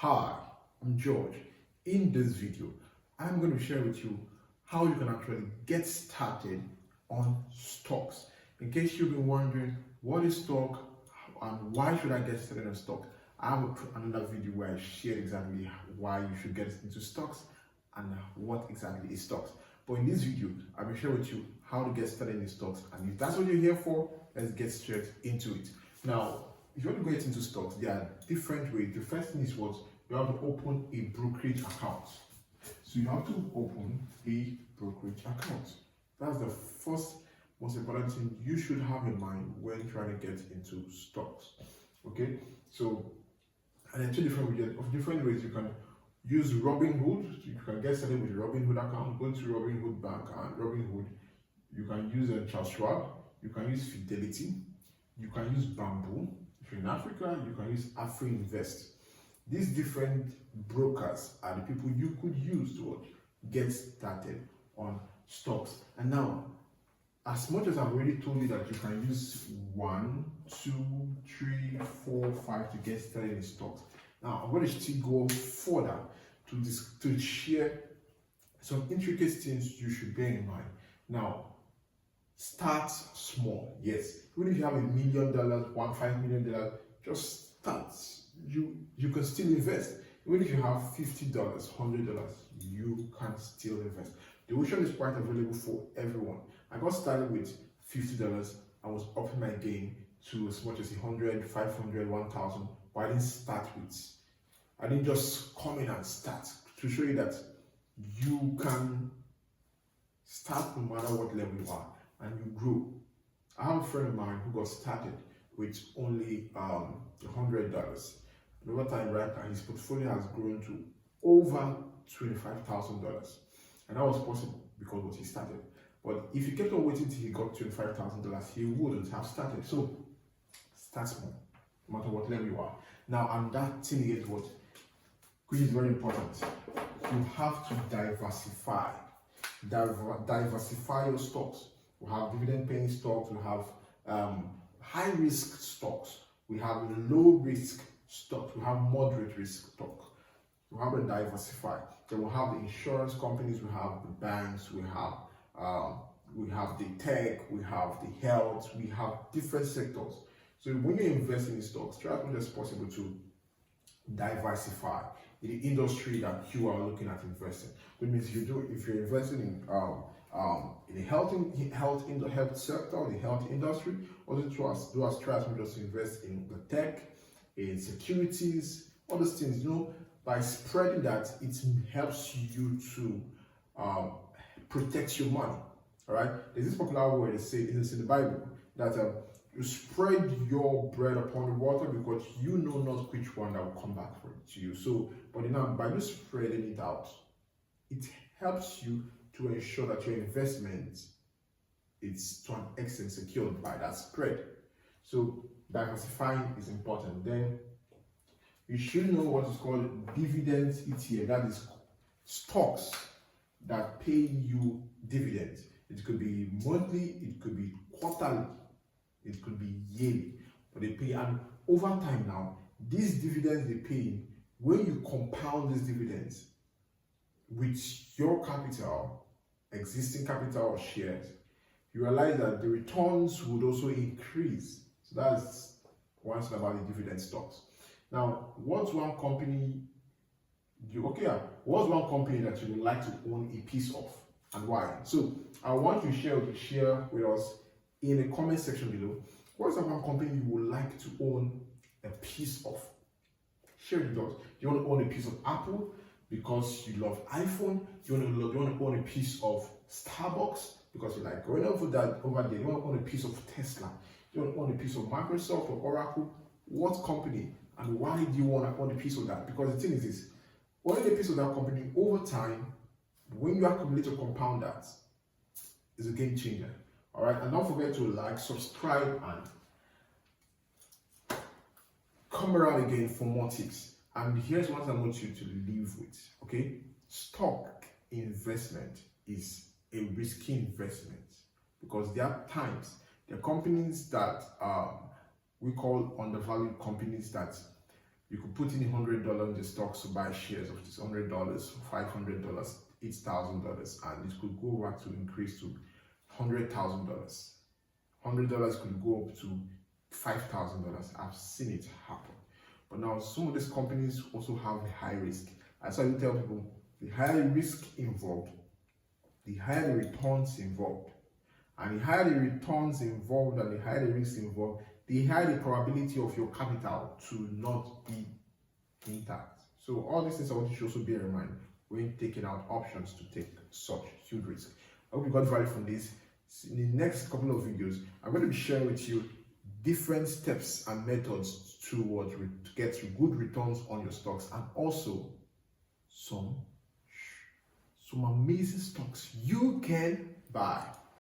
Hi, I'm George. In this video, I'm going to share with you how you can actually get started on stocks. In case you've been wondering what is stock and why should I get started on stock, I have another video where I share exactly why you should get into stocks and what exactly is stocks. But in this video, I will share with you how to get started in stocks, and if that's what you're here for, let's get straight into it. Now, if you want to get into stocks, there are different ways. The first thing is what you have to open a brokerage account. So you have to open a brokerage account. That's the first most important thing you should have in mind when trying to get into stocks. Okay, so and there are two different ways you can use Robinhood. You can get started with the Robinhood account. Go to Robinhood Bank and Robinhood. You can use Charles Schwab. You can use Fidelity. You can use Bamboo. If you're in Africa, you can use AfriInvest. These different brokers are the people you could use to get started on stocks. And now, as much as I've already told you that you can use 1, 2, 3, 4, 5 to get started in stocks, now I'm going to still go further to share some intricate things you should bear in mind. Now, start small. Yes, even if you have $1 million, $5 million, just start. You can still invest. Even if you have $50, $100, you can still invest. The option is quite available for everyone. I got started with $50. I was upping my game to as much as 100, 500, 1,000. But I didn't just come in and start. To show you that you can start no matter what level you are and you grow. I have a friend of mine who got started with only $100. And over time, right now, his portfolio has grown to over $25,000. And that was possible because of what he started. But if he kept on waiting till he got $25,000, he wouldn't have started. So start small, no matter what level you are. Now, and that thing is what, which is very important. You have to diversify. Diversify your stocks. We have dividend-paying stocks. We have high-risk stocks. We have low-risk stocks. We have moderate-risk stocks. We have to diversify. Then we have the insurance companies. We have the banks. We have the tech. We have the health. We have different sectors. So when you're investing in stocks, try as much as possible to diversify in the industry that you are looking at investing. Which means if you're investing in the health sector, the health industry, also try as much as to invest in the tech, in securities, all those things. By spreading that, it helps you to protect your money. All right. There's this popular word it's in the Bible that you spread your bread upon the water because you know not which one that will come back to you. So, but now by you spreading it out, it helps you to ensure that your investment is to an extent secured by that spread. So diversifying is important. Then you should know what is called dividend ETF. That is stocks that pay you dividends. It could be monthly, it could be quarterly, it could be yearly, but they pay. And over time now, these dividends they pay, when you compound these dividends with your capital, existing capital or shares, you realize that the returns would also increase. So that's one thing about the dividend stocks. Now, what's one company that you would like to own a piece of and why? So I want you to share with us in the comment section below, what's the one company you would like to own a piece of? Share it with us. You want to own a piece of Apple because you love iPhone? You want to own a piece of Starbucks because you like going over there? You want to own a piece of Tesla? You want to own a piece of Microsoft or Oracle? What company and why do you want to own a piece of that? Because the thing is this, owning a piece of that company over time, when you accumulate or compound that, is a game changer. All right, and don't forget to like, subscribe, and come around again for more tips. And here's what I want you to leave with. Okay, stock investment is a risky investment because there are times there are companies that we call undervalued companies that You could put in $100 in the stocks to buy shares of this $100, $500, $8,000, and it could go back to increase to $100,000. $100 could go up to $5,000. I've seen it happen. But now some of these companies also have a high risk. That's why we tell people the higher risk involved, the higher the returns involved. And the higher the returns involved and the higher the risk involved, the higher the probability of your capital to not be intact. So all these things I want you to also bear in mind when taking out options to take such huge risk. I hope you got value from this. In the next couple of videos, I'm going to be sharing with you different steps and methods to get good returns on your stocks, and also some amazing stocks you can buy.